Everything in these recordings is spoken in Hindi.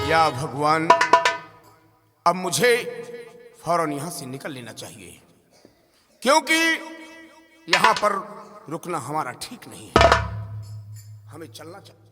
या भगवान, अब मुझे फौरन यहां से निकल लेना चाहिए, क्योंकि यहां पर रुकना हमारा ठीक नहीं है। हमें चलना चाहिए।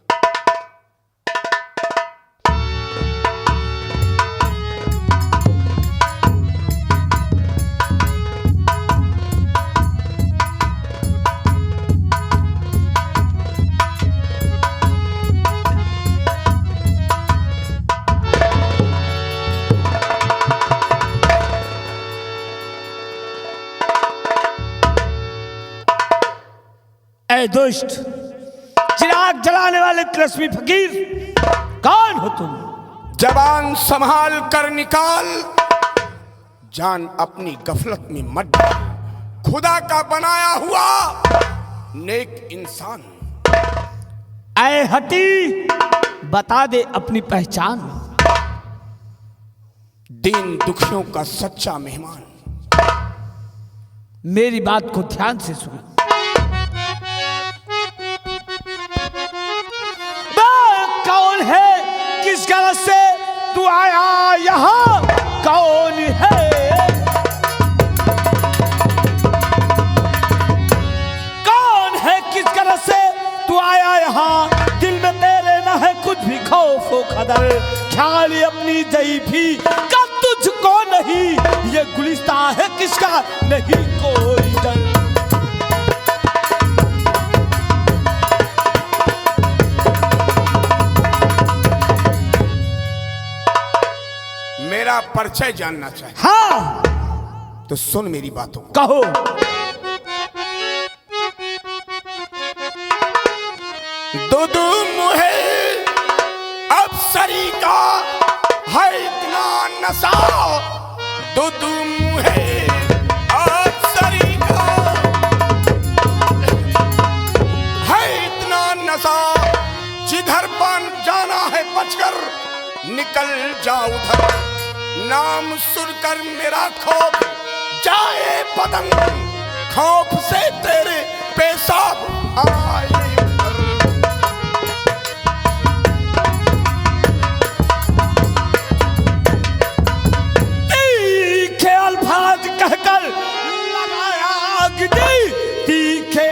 ऐ दुष्ट, चिराग जलाने वाले तिलस्मी फकीर, कौन हो तुम? जबान संभाल कर निकाल, जान अपनी गफलत में मत डाल। खुदा का बनाया हुआ नेक इंसान। ऐ हटी, बता दे अपनी पहचान। दीन दुखियों का सच्चा मेहमान। मेरी बात को ध्यान से सुन। कौन है, किस गलत से तू आया यहाँ? कौन है? कौन है, किस गलत से तू आया यहाँ? दिल में तेरे न है कुछ भी खौफ व खदर, ख्याल अपनी ज़ईफ़ी का तुझको नहीं। ये गुलिस्तान है किसका, नहीं कोई डर। मेरा परिचय जानना चाहिए। हाँ, तो सुन मेरी बातों को। कहो। दो मुहे अफसरी का है इतना नशा। दो मुहे अफसरी का है इतना नशा। जिधर बन जाना है बचकर निकल जा उधर। नाम सुनकर मेरा खौफ जाए बदन, खौफ से तेरे पेशाब आए। तीखे अल्फाज कहकर लगाया आग दी। तीखे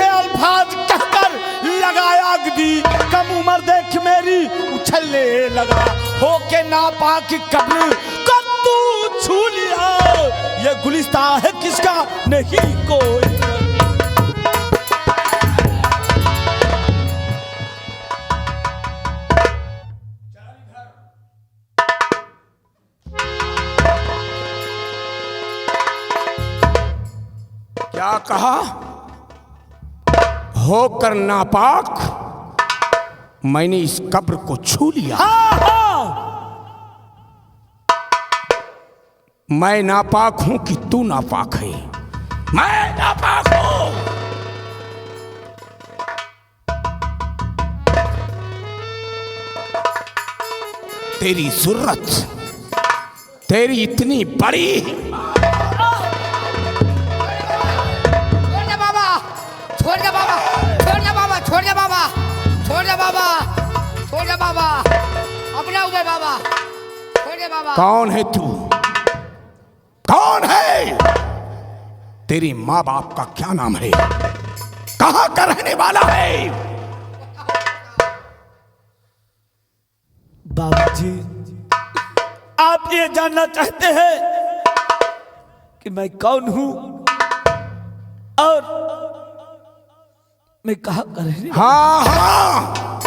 अल्फाज कहकर लगाया आग दी। कम उम्र देख मेरी उछलने लगा, होके नापाक कब्र को तू छू लिया। ये गुलिस्तान है किसका, नहीं कोई। क्या कहा? होकर नापाक मैंने इस कब्र को छू लिया। हाँ, हाँ। मैं नापाक हूं कि तू नापाक है? मैं नापाक हूं। तेरी जरूरत, तेरी इतनी बड़ी। छोड़ दे बाबा, छोड़ दे बाबा, छोड़ दे बाबा, छोड़ दे बाबा, छोड़ दे बाबा, अपना हुए बाबा, छोड़ दे बाबा। कौन है तू? कौन है? तेरी माँ बाप का क्या नाम है? कहां का रहने वाला है? बाबा जी, आप ये जानना चाहते हैं कि मैं कौन हूं और मैं कहां का रहने? हाँ हाँ,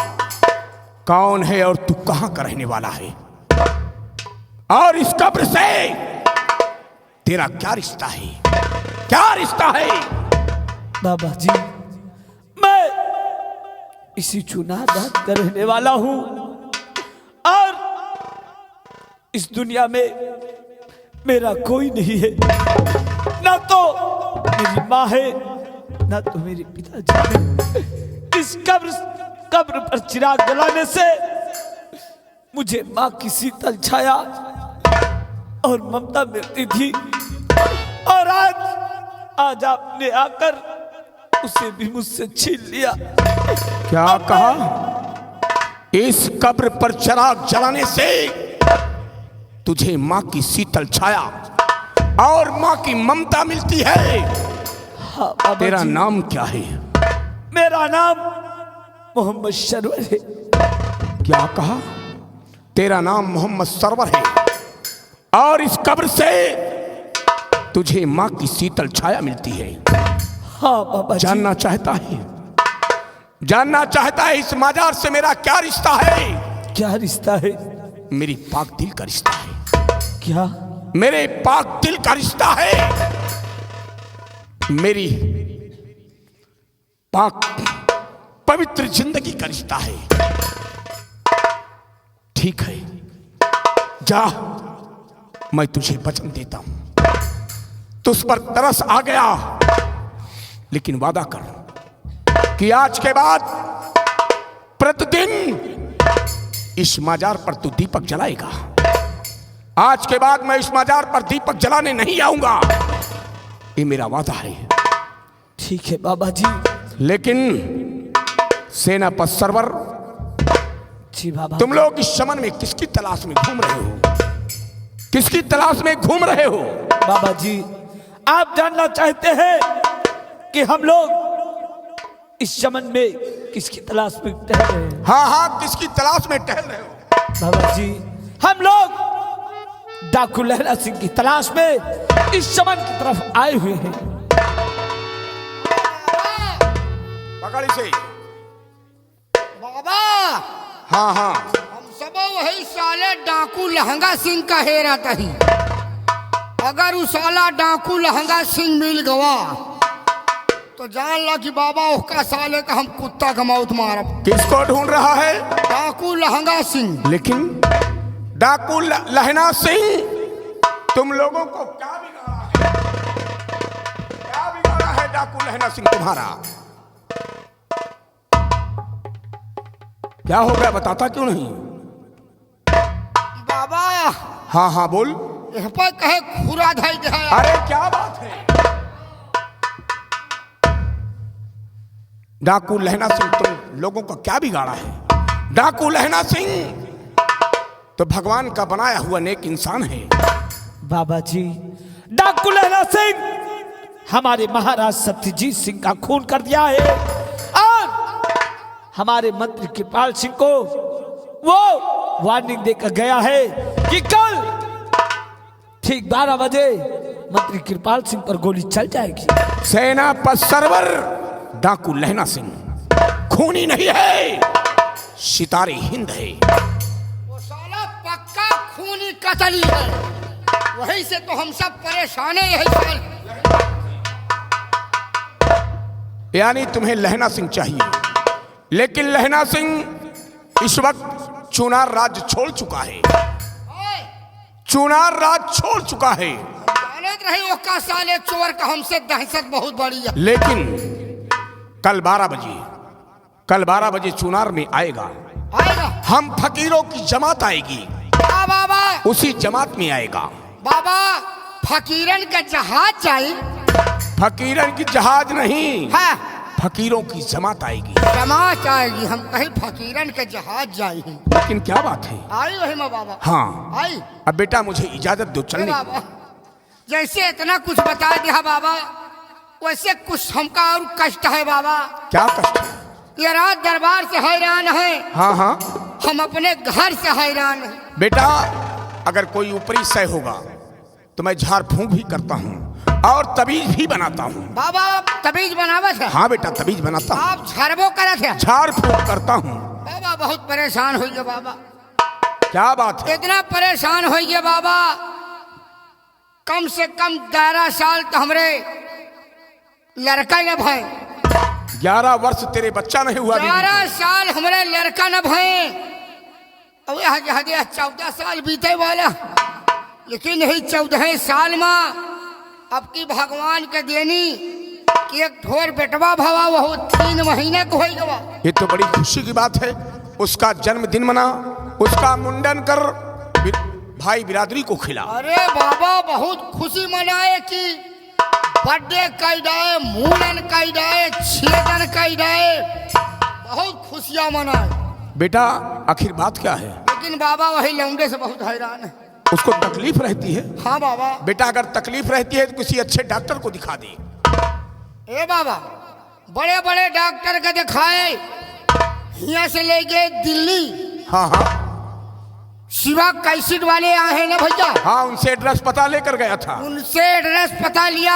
कौन है और तू कहां का रहने वाला है? और इस कब्र से तेरा क्या रिश्ता है? क्या रिश्ता है? बाबा जी, मैं इसी चुनादात का रहने वाला हूं और इस दुनिया में मेरा कोई नहीं है। ना तो मेरी माँ है, ना तो मेरे पिताजी है। इस कब्र पर चिराग जलाने से मुझे माँ की शीतल छाया और ममता मिलती थी, और आज आपने आकर उसे भी मुझसे छीन लिया। क्या कहा? इस कब्र पर चिराग जलाने से तुझे माँ की शीतल छाया और माँ की ममता मिलती है। हाँ बाबा तेरा जी, नाम क्या है? मेरा नाम मोहम्मद सरवर है। क्या कहा? तेरा नाम मोहम्मद सरवर है और इस कब्र से तुझे माँ की शीतल छाया मिलती है। हाँ बाबा जी, जानना चाहता है, जानना चाहता है इस मजार से मेरा क्या रिश्ता है? क्या रिश्ता है? मेरी पाक दिल का रिश्ता है। क्या? मेरे पाक दिल का रिश्ता है। मेरी पाक पवित्र जिंदगी का रिश्ता है। ठीक है, जा, मैं तुझे वचन देता हूं। तुझ पर तरस आ गया, लेकिन वादा कर कि आज के बाद प्रतिदिन इस मजार पर तू दीपक जलाएगा। आज के बाद मैं इस मजार पर दीपक जलाने नहीं आऊंगा, ये मेरा वादा है। ठीक है बाबा जी। लेकिन सेनापति सरवर, जी बाबा, तुम लोग इस चमन में किसकी तलाश में घूम रहे हो? किसकी तलाश में घूम रहे हो? बाबा जी, आप जानना चाहते हैं कि हम लोग इस चमन में किसकी तलाश में टहल रहे हैं? हाँ हाँ, किसकी तलाश में टहल रहे हो? बाबा जी, हम लोग डाकू लहरा सिंह की तलाश में इस चमन की तरफ आए हुए हैं। पकड़ इसे। बाबा, हाँ हाँ, हम सब वही साले डाकू लहंगा सिंह का हेरा तही। अगर उस साला डाकू लहंगा सिंह मिल गवा तो जान ला कि बाबा उसका साले का हम कुत्ता का मौत मारब। किसको ढूंढ रहा है? डाकू लहंगा सिंह। लेकिन डाकू लहना सिंह, तुम लोगों को क्या बिगाड़ा है? क्या बिगाड़ा है डाकू लहना सिंह तुम्हारा? क्या हो गया, बताता क्यों नहीं? बाबा, हाँ हाँ बोल। यह पर कहे खुरा धई गया। अरे क्या बात है? डाकू लहना सिंह, तुम लोगों का क्या बिगाड़ा है? डाकू लहना सिंह तो भगवान का बनाया हुआ नेक इंसान है। बाबा जी, डाकू लहरा सिंह हमारे महाराज सत्यजीत सिंह का खून कर दिया है और हमारे मंत्री कृपाल सिंह को वो वार्निंग देकर गया है कि कल ठीक 12 बजे मंत्री कृपाल सिंह पर गोली चल जाएगी। सेनापति सरवर डाकू लहना सिंह खूनी नहीं है, सितारे हिंद है। वो साला पक्का खूनी कतली है, वही से तो हम सब परेशान है। यही साल यानी तुम्हें लहना सिंह चाहिए, लेकिन लहना सिंह इस वक्त चुनार राज्य छोड़ चुका है। चुनार राज्य छोड़ चुका है। जानत रही वो का साले चोर का हमसे दहशत बहुत बड़ी है। लेकिन कल 12 बजे चुनार में आएगा। आएगा हम फकीरों की जमात आएगी, बाबा। उसी जमात में आएगा। बाबा, फकीरन का जहाज चाहिए। फकीरन की जहाज नहीं, हाँ, फकीरों की जमात आएगी। जमात आएगी। हम कहीं फकीरन के जहाज जाए। लेकिन क्या बात है? आई वही माँ बाबा। हाँ, आई अब बेटा मुझे इजाजत दो चलने की। बाबा, जैसे इतना कुछ बता दिया बाबा, वैसे कुछ हमका और कष्ट है बाबा। क्या कष्ट है? ये रात दरबार से हैरान है, हाँ हाँ हम अपने घर से हैरान हैं। बेटा, अगर कोई ऊपरी सह होगा तो मैं झाड़ फूंक भी करता हूँ और तबीज भी बनाता हूँ। बाबा, आप तबीज बनावत है? हाँ बेटा, तबीज बनाता हूँ, आप झरबो करत है? झाड़ फूंक करता हूँ। बाबा, बहुत परेशान हो गए बाबा। क्या बात है? इतना परेशान हो गए बाबा, कम से कम 11 साल तो हमरे लड़का न भय। 11 वर्ष तेरे बच्चा नहीं हुआ? 11 साल हमारे लड़का न भय, और यहाँ 14 साल बीते वाला। लेकिन यही 14 साल में अब की भगवान के देनी कि एक ढोर बेटवा भवा, वह 3 महीने को हो गवा। ये तो बड़ी खुशी की बात है। उसका जन्मदिन मना, उसका मुंडन कर भाई बिरादरी को खिला। अरे बाबा, बहुत खुशी मनाए कि बर्थडे कई डाए, मूलन कई डाए, छेदन कई डाए, बहुत खुशियां मनाए। बेटा आखिर बात क्या है? लेकिन बाबा वही लौंडे से बहुत हैरान है। उसको तकलीफ रहती है? हाँ बाबा। बेटा अगर तकलीफ रहती है तो किसी अच्छे डॉक्टर को दिखा दे। ए बाबा, बड़े बड़े डॉक्टर के दिखाए, यहाँ से ले गए दिल्ली। हाँ हाँ शिवा कैसेट वाले आए हैं ना भैया। हाँ, उनसे एड्रेस पता लेकर गया था। उनसे एड्रेस पता लिया,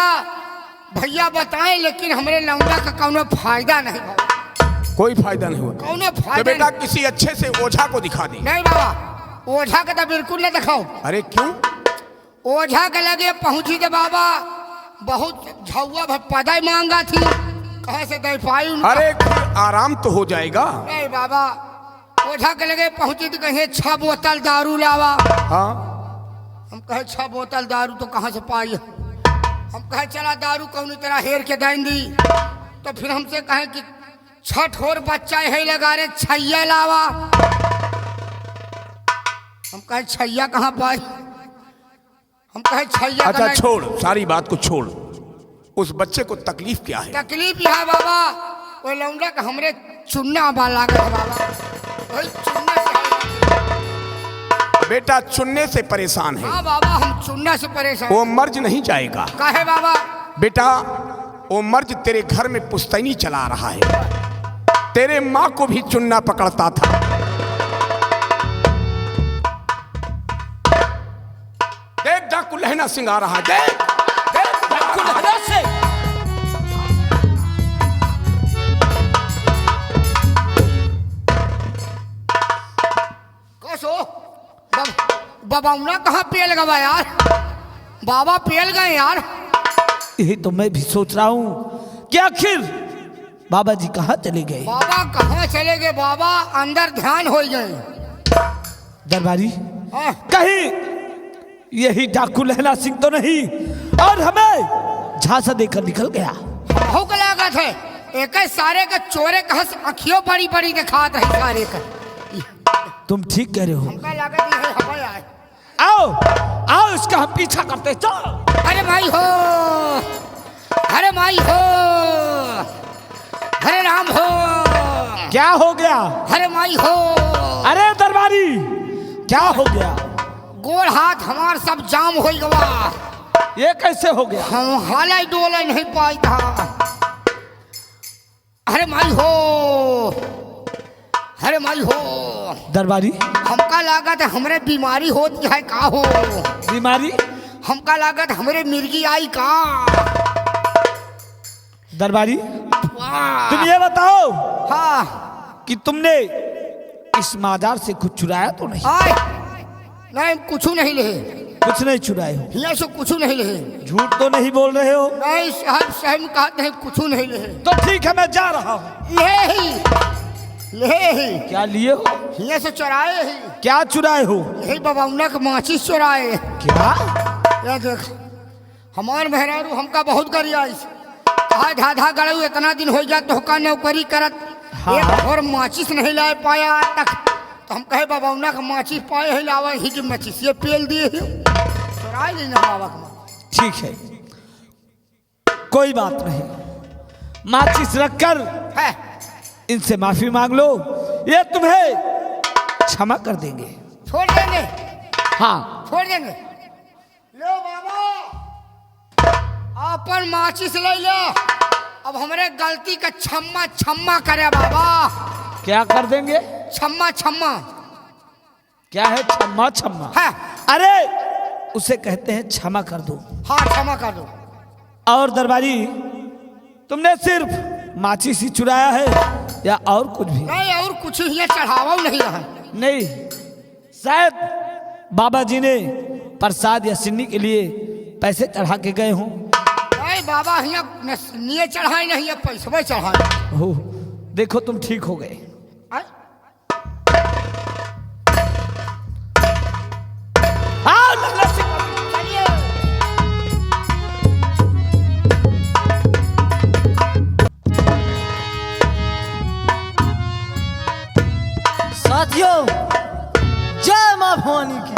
भैया बताएं, लेकिन हमारे लौंडा का कौनो फायदा नहीं हुआ। कोई फायदा नहीं हुआ? कौनो तो फायदा बेटा किसी अच्छे से ओझा को दिखा दे। नहीं बाबा, ओझा का तो बिल्कुल न दिखाओ। अरे क्यों? ओझा के लगे पहुंची तो बाबा बहुत झौआ पदाई मांगा थी, कहाँ से दे पाई उनका। अरे आराम तो हो जाएगा। नहीं बाबा, ओझा के लगे पहुंची तो कहे 6 बोतल दारू लावा। हाँ, हम कहे 6 बोतल दारू तो कहाँ से पाई। हम कहे चला दारू कौन तरह हेर के दें दी। तो फिर हमसे कहे कि 6 ठोर बच्चा है लगा रे, छैया लावा। हम कहे छैया कहाँ पाई। हम कहे छैया अच्छा छोड़, सारी बात को छोड़। उस बच्चे को तकलीफ क्या है? तकलीफ यह है बाबा, वो लौंडा का हमरे चुन्ना बाला गया बाबा, वही चुन्ना से। बेटा चुनने से परेशान है। हाँ बाबा, हम चुन्ना से परेशान। वो मर्ज नहीं जाएगा। काहे बाबा? बेटा वो मर्ज तेरे घर में पुश्तैनी चला रहा है। तेरे माँ को भी चुन्ना पकड़ता था। देख डाकू लहना सिंह आ रहा है। देख डाकू लहना से कसो बाबा कहाँ पेल गवा यार। बाबा पेल गए यार। यही तो मैं भी सोच रहा हूँ कि आखिर बाबा जी कहाँ चले गए। बाबा कहाँ चले गए? बाबा अंदर ध्यान हो गए। दरबारी, हाँ। कहीं यही डाकू लहना सिंह तो नहीं और हमें झांसा देकर निकल गया। भूख लागत है, एक सारे का चोरे का अखियों बड़ी बड़ी दिखात है सारे का। तुम ठीक कह रहे हो। हमका लागत है हवा आए। आओ आओ, इसका हम पीछा करते चलो। अरे भाई हो, अरे भाई हो, हरे राम हो। क्या हो गया? अरे माई हो। अरे दरबारी, क्या हो गया? गोड़ हाथ हमार सब जाम हो गवा। ये कैसे हो गया? हम हाले डोले नहीं पाई था। अरे माई हो, अरे माई हो। दरबारी, हमका लागत हमरे बीमारी होती है का हो। बीमारी? हमका लागत हमरे मिर्गी आई का। दरबारी, वाह। तुम ये बताओ हाँ, कि तुमने इस माजार से कुछ चुराया तो नहीं? आए नहीं, कुछ नहीं ले। कुछ नहीं चुराए हो? यहाँ से कुछ नहीं ले। झूठ तो नहीं बोल रहे हो? नहीं साहब, साहब कहते हैं कुछ नहीं ले। तो ठीक है, मैं जा रहा हूँ। ले ही, ले ही। क्या लिए हो? यहाँ से चुराए ही। क्या चुराए हो? यही बबौना का माचिस चुराए। क्या? ये देख, हमार मेहरारू हमका बहुत गरियाई। कहा धाधा गड़ू इतना दिन हो गया तो का नौकरी करत। हाँ। एक और माचिस नहीं ला पाया आज तक। तो हम कहे बबौना का माचिस पाए ही लावा ही कि माचिस ये पेल दिए चुराए लेना बाबा का। ठीक है, कोई बात नहीं। माचिस रखकर है इनसे माफी मांग लो, ये तुम्हें क्षमा कर देंगे। छोड़ देंगे। हाँ, छोड़ देंगे। लो बाबा, अपन माचिस ले लो। अब हमारे गलती का क्षमा क्षमा करे बाबा। क्या कर देंगे? क्षमा क्षमा। क्या है क्षमा? क्षमा? है। अरे उसे कहते हैं क्षमा कर दो। हाँ, क्षमा कर दो। और दरबारी, तुमने सिर्फ माचिस ही चुराया है या और कुछ भी? नहीं, और कुछ ही चढ़ावा नहीं रहा। नहीं, शायद बाबा जी ने प्रसाद या सिन्नी के लिए पैसे चढ़ा के गए हों। नहीं बाबा, यहाँ निये चढ़ाए नहीं, पैसे चढ़ाए। हो, देखो तुम ठीक हो गए। आओ, लल्ला सिंह। चलिए। साथियों, जय मां भवानी की।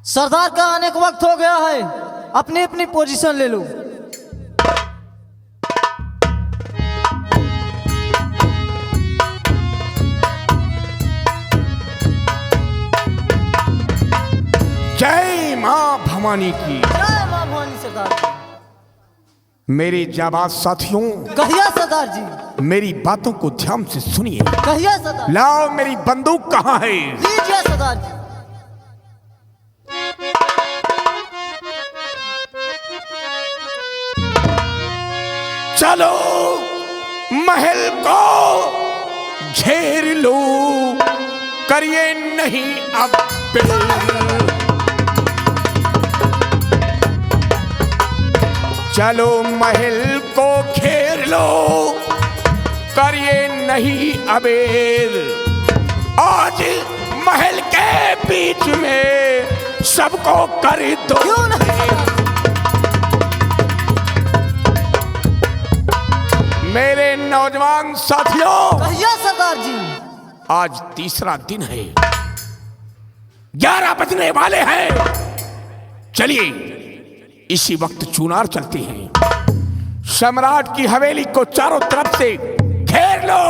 सरदार का आने का वक्त हो गया है, अपनी अपनी पोजीशन ले लो। जय मां भवानी की। जय मां भवानी सरदार जी। मेरे जाबाज साथियों, कहिए सरदार जी। मेरी बातों को ध्यान से सुनिए। कहिए सरदार। लाओ, मेरी बंदूक कहाँ है? लीजिए सरदार जी। चलो महल को घेर लो, करिए नहीं अब चलो महल को घेर लो, करिए नहीं अबेर। आज महल के बीच में सबको कर दो। क्यों नहीं? मेरे नौजवान साथियों, कहिए सरदार जी। आज तीसरा दिन है, 11 बजने वाले हैं। चलिए इसी वक्त चुनार चलते हैं। सम्राट की हवेली को चारों तरफ से घेर लो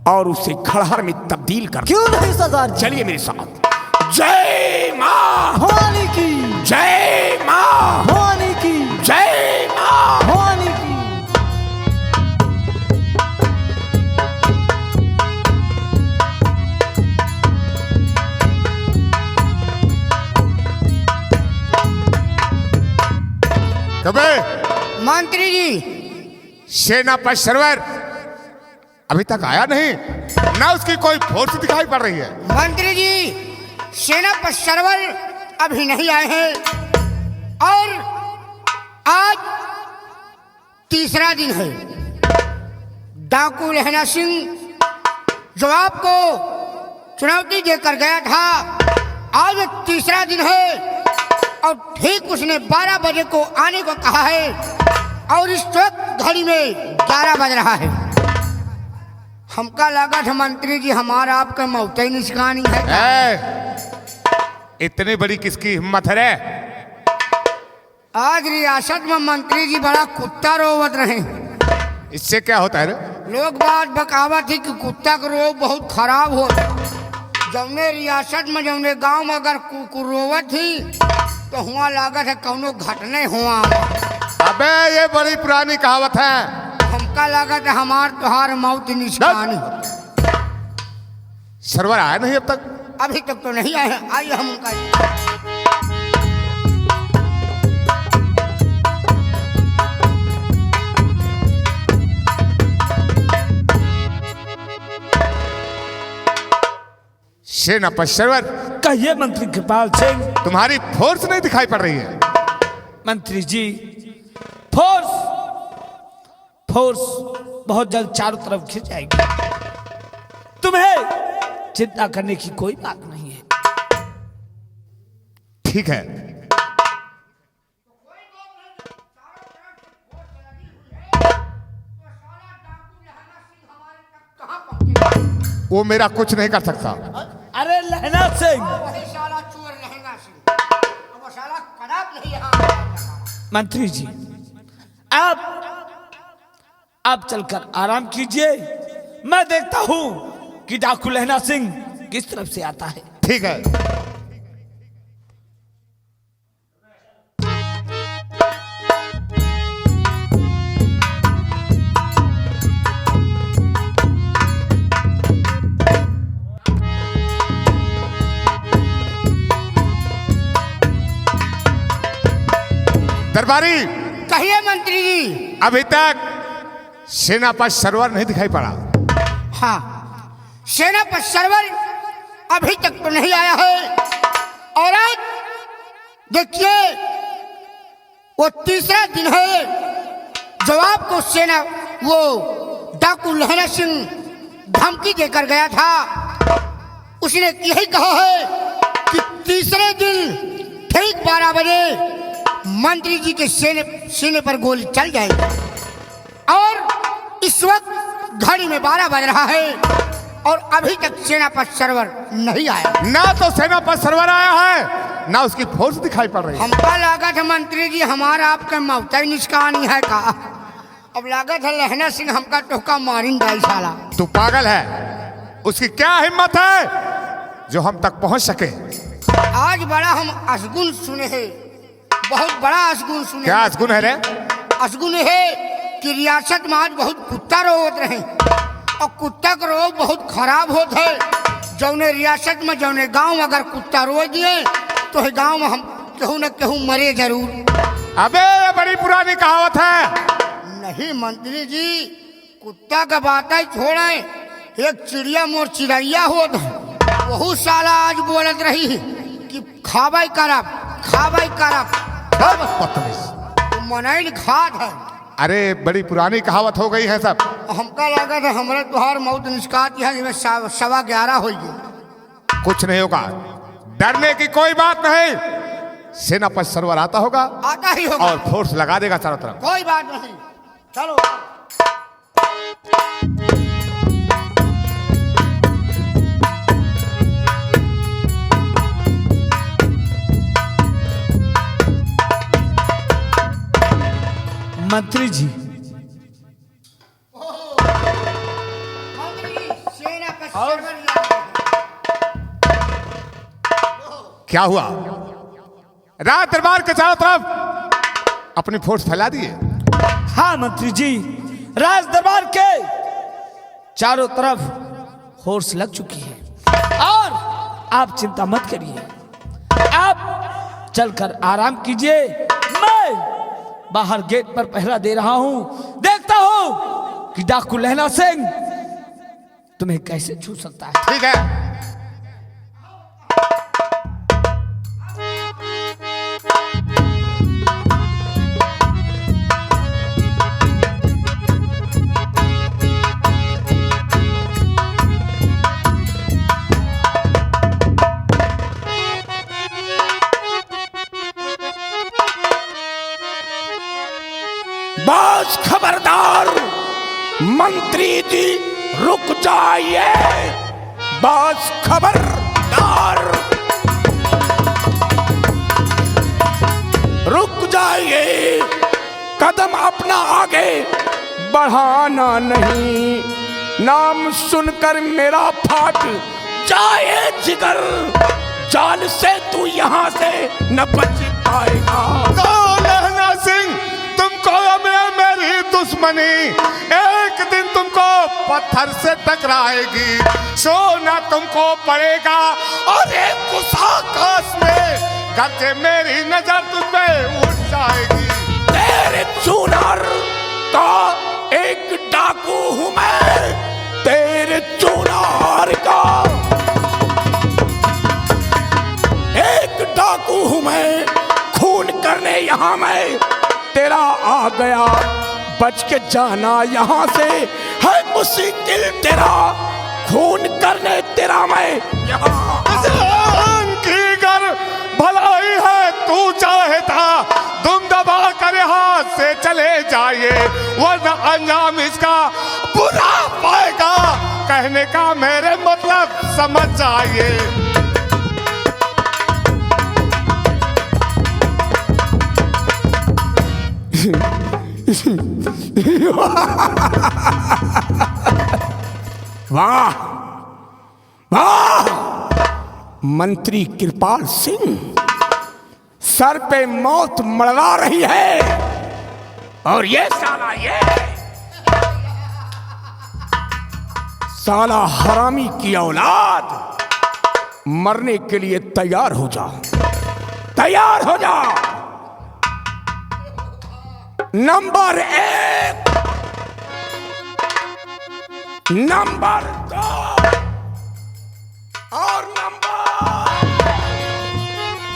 और उसे खड़हर में तब्दील कर दो। क्यों नहीं सरदार जी? चलिए मेरे साथ। जय मां भवानी की। जय मां भवानी की। जय मां भवानी की। कबे मंत्री जी, सेना पर सरवर अभी तक आया नहीं, ना उसकी कोई फोर्स दिखाई पड़ रही है। मंत्री जी, सेना पर सरवर अभी नहीं आए हैं और आज तीसरा दिन है। डाकू लहना सिंह जो आपको चुनौती देकर गया था, आज तीसरा दिन है और ठीक उसने 12 बजे को आने को कहा है और इस वक्त घड़ी में 11 बज रहा है। हमका लगा था मंत्री जी हमारा आपका मौत ही निशानी है। इतनी बड़ी किसकी हिम्मत है रे? आज रियासत में मंत्री जी बड़ा कुत्ता रोवत रहे। इससे क्या होता है रे? लोग बात बकावत थी कि कुत्ता का रोग बहुत खराब हो। जौने रियासत में जौने गांव में अगर कुकुर रोवत थी तो हुआ लागत है कौनो घटने हुआ। अबे ये बड़ी पुरानी कहावत है। हमका लागत है हमार तुहार मौत निशानी। सरवर आया नहीं अब तक? अभी तक तो नहीं आए हैं। आइए हम उनका सेना पर सरवर। कहिए मंत्री कृपाल सिंह। तुम्हारी फोर्स नहीं दिखाई पड़ रही है। मंत्री जी, फोर्स बहुत जल्द चारों तरफ खिंच जाएगी। तुम्हें चिंता करने की कोई बात नहीं है। ठीक है। वो मेरा कुछ नहीं कर सकता। अरे लहना सिंह। वही साला चोर लहंगा सिंह, वो साला खराब नहीं यहाँ। मंत्री जी, आप चलकर आराम कीजिए। मैं देखता हूं कि डाकू लहना सिंह किस तरफ से आता है। ठीक है। दरबारी, कहिए मंत्री जी। अभी तक सेना पर सरवर नहीं दिखाई पड़ा। हाँ, सेना पर सरवर अभी तक तो नहीं आया है और आज देखिए वो तीसरा दिन है जो आपको सेना वो डाकू लहना सिंह धमकी देकर गया था। उसने यही कहा है कि तीसरे दिन ठीक 12 बजे मंत्री जी के सीने पर गोली चल जाएगी और इस वक्त घड़ी में 12 बज रहा है और अभी तक सेना पर सरवर नहीं आया। ना तो सेना पर सरवर आया है, ना उसकी फोर्स दिखाई पड़ रही है। हमका लागत है मंत्री जी हमारा आपका मौत निष्कानी है का। अब लागत है लहना सिंह हमका टोका मारिन डाई साला। तू पागल है? उसकी क्या हिम्मत है जो हम तक पहुंच सके? आज बड़ा हम असगुन सुने हैं, बहुत बड़ा असगुन सुने। क्या असगुन है रे? असगुन है कि रियासत में आज बहुत कुत्ता रोग रहे और कुत्ता का रोग बहुत खराब होता है। जौने रियासत में जौने गांव में अगर कुत्ता रो दिए तो है गांव में हम केहू न केहू मरे जरूर। अबे ये बड़ी पुरानी कहावत है। नहीं मंत्री जी, कुत्ता का बात ही छोड़े, एक चिड़िया मोर चिड़ैया होत वहू साला आज बोलत रही कि खाबाई करब खाबाई करब। बदतमीज। मनैल खात है। अरे बड़ी पुरानी कहावत हो गई है सब। हमका लगा था हमारे तुहार मौत निष्कात है जिसमें 11:15 हो गई। कुछ नहीं होगा, डरने की कोई बात नहीं। सेना पर सरवर आता होगा आता ही होगा और फोर्स लगा देगा चारों तरफ। कोई बात नहीं, चलो। मंत्री जी, सेना का सरवर क्या हुआ? राज दरबार के चारों तरफ अपनी फोर्स फैला दिए। हाँ मंत्री जी, राज दरबार के चारों तरफ फोर्स लग चुकी है और आप चिंता मत करिए, आप चलकर आराम कीजिए। मैं बाहर गेट पर पहरा दे रहा हूं, देखता हूं कि डाकू लहना सिंह तुम्हें कैसे छू सकता है। ठीक है। बस खबरदार मंत्री जी, रुक जाइए। बस खबरदार, रुक जाइए। कदम अपना आगे बढ़ाना नहीं, नाम सुनकर मेरा फाट जाए जिगर। जान से तू यहाँ से न बच पाएगा। लहना सिंह, तुमको मेरी दुश्मनी एक दिन तुमको पत्थर से टकराएगी। सोना तुमको पड़ेगा और एक आकाश में गरजे मेरी नजर तुम पे उठ जाएगी। तेरे चूनार का एक डाकू हूं मैं, तेरे चूनार का एक डाकू हूं मैं। खून करने यहाँ मैं तेरा आ गया, बच के जाना यहाँ से है मुश्किल तेरा। खून करने तेरा मैं यहाँ की गर भलाई है तू चाहता, तुम दबा कर हाथ से चले जाइए, वरना अंजाम इसका बुरा पाएगा। कहने का मेरे मतलब समझ जाइए। वाह वाह, मंत्री कृपाल सिंह, सर पे मौत मड़वा रही है और ये साला हरामी की औलाद, मरने के लिए तैयार हो जा, तैयार हो जा। नंबर 1, नंबर 2 और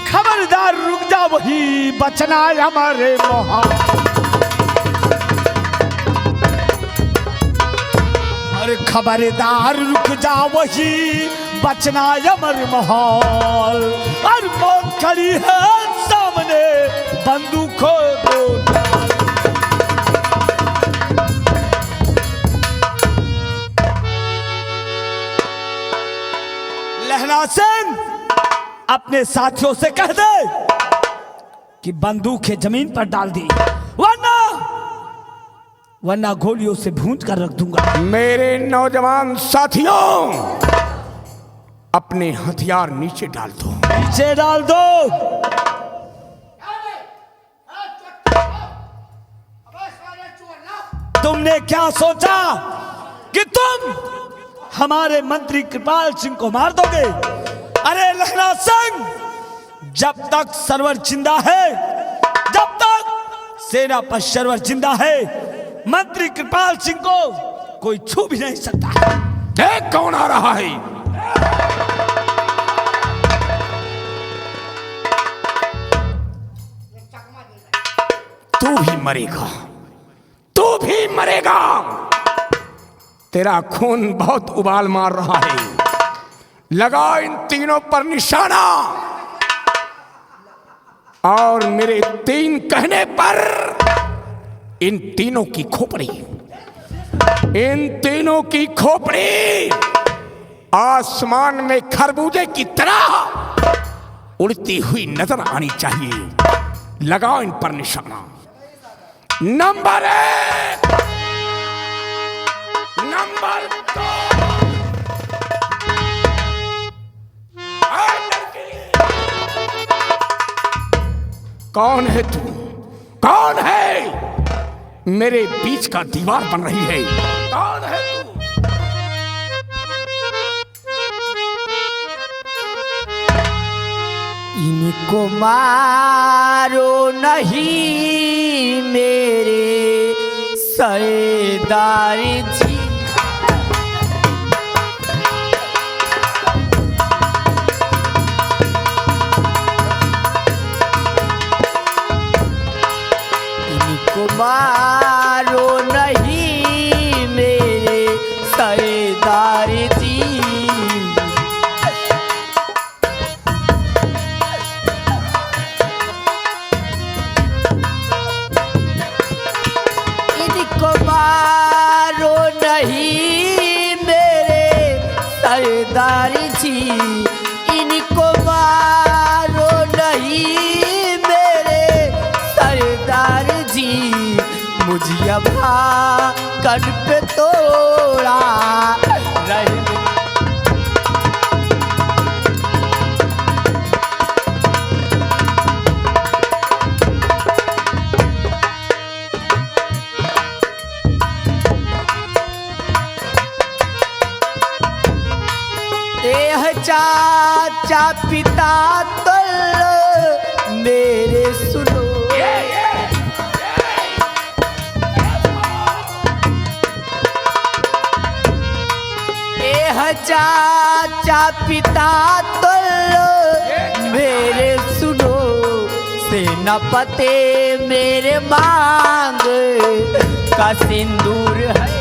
खबरदार, रुक जा, वही बचना हमारे मोहन। अरे खबरदार, रुक जा, वही बचना अमर माहौल। और मौत खड़ी है सामने, बंदूकों को लहना सिंह अपने साथियों से कह दे कि बंदूकें जमीन पर डाल दी, वरना गोलियों से भूंज कर रख दूंगा। मेरे नौजवान साथियों, अपने हथियार नीचे डाल दो। नीचे डाल दो। तुमने क्या सोचा कि तुम हमारे मंत्री कृपाल सिंह को मार दोगे? अरे लखना सिंह, जब तक सरवर जिंदा है, जब तक सेना पर सरवर जिंदा है, मंत्री कृपाल सिंह को कोई छू भी नहीं सकता। देख कौन आ रहा है। तू भी मरेगा, तू भी मरेगा। तेरा खून बहुत उबाल मार रहा है। लगा इन तीनों पर निशाना और मेरे 3 कहने पर इन तीनों की खोपड़ी, इन तीनों की खोपड़ी आसमान में खरबूजे की तरह उड़ती हुई नजर आनी चाहिए। लगाओ इन पर निशाना। Number 1, number 2। कौन है तू? कौन है? मेरे बीच का दीवार बन रही है। कौन है तू? इनको मारो नहीं मेरे सरदार जी। इनको मारो नहीं मेरे सरदार जी। इनको मारो नहीं मेरे सरदार जी। इनको मारो नहीं मेरे सरदार जी। मुझे अब कट पे तोड़ा रहे। चाचा पिता तुल मेरे सुनो। चाचा पिता तुल मेरे सुनो। सेनापति मेरे मांग का सिंदूर है।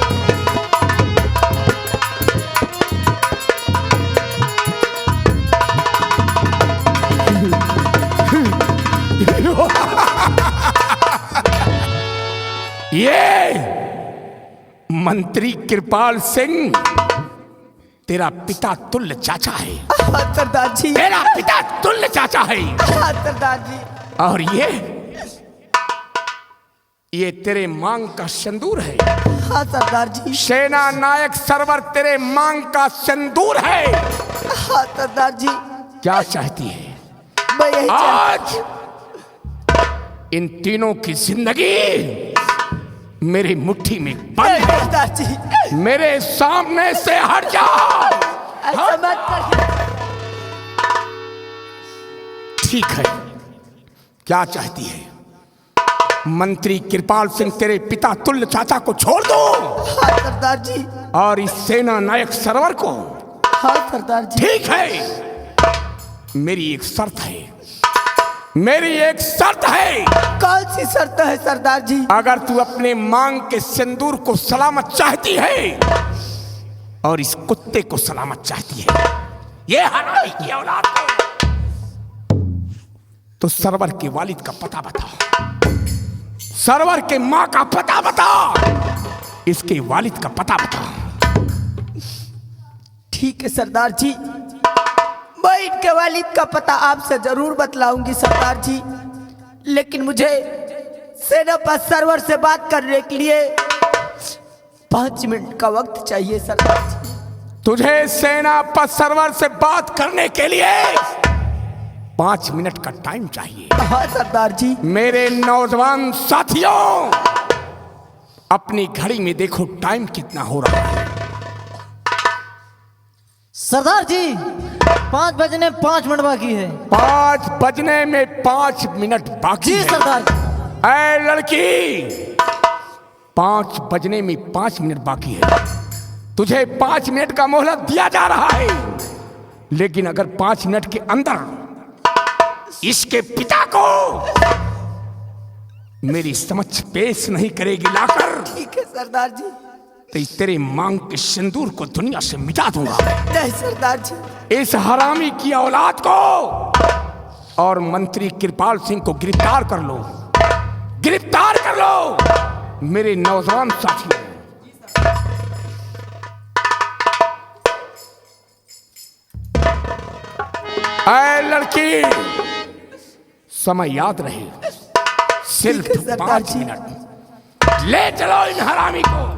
ये मंत्री कृपाल सिंह तेरा पिता तुल्य चाचा है। सरदार जी, तेरा पिता तुल्य चाचा है। सरदार जी। और ये तेरे मांग का सिंदूर है। हाँ सरदार जी। सेना नायक सरवर तेरे मांग का सिंदूर है। हाँ सरदार जी। क्या चाहती है? मैं यही आज इन तीनों की जिंदगी मेरी मुट्ठी में बंद है। सरदार जी, मेरे सामने से हट जाओ। ऐसा मत करिए। ठीक है, क्या चाहती है? मंत्री कृपाल सिंह तेरे पिता तुल्य चाचा को छोड़ दो। हाँ सरदार जी। और इस सेना नायक सरवर को। हाँ सरदार जी। ठीक है, मेरी एक शर्त है। मेरी एक शर्त है। कौन सी शर्त है सरदार जी? अगर तू अपने मांग के सिंदूर को सलामत चाहती है और इस कुत्ते को सलामत चाहती है, ये हरामी की औलाद को, तो सरवर के वालिद का पता बता, सरवर के मां का पता बता, इसके वालिद का पता बता। ठीक है सरदार जी, मैं इनके वालिद का पता आपसे जरूर बतलाऊंगी सरदार जी। लेकिन मुझे सेना पर सरवर से बात करने के लिए 5 मिनट का वक्त चाहिए सरदार जी। तुझे सेनापति सरवर से बात करने के लिए 5 मिनट का टाइम चाहिए। हाँ सरदार जी। मेरे नौजवान साथियों, अपनी घड़ी में देखो टाइम कितना हो रहा है। सरदार जी 5 बजने 5 मिनट बाकी है। 5 बजने में 5 मिनट बाकी जी है। सरदार जी। ऐ लड़की, 5 बजने में 5 मिनट बाकी है। तुझे 5 मिनट का मोहलत दिया जा रहा है, लेकिन अगर 5 मिनट के अंदर इसके पिता को मेरी समझ पेश नहीं करेगी लाकर, ठीक है सरदार जी। तो तेरे मांग के सिंदूर को दुनिया से मिटा दूंगा। नहीं सरदार जी। इस हरामी की औलाद को और मंत्री कृपाल सिंह को गिरफ्तार कर लो, गिरफ्तार कर लो मेरे नौजवान साथियों। ऐ लड़की, समय याद रहे, सिर्फ ठीक है सरदार 5 जी। मिनट। ले चलो इन हरामी को।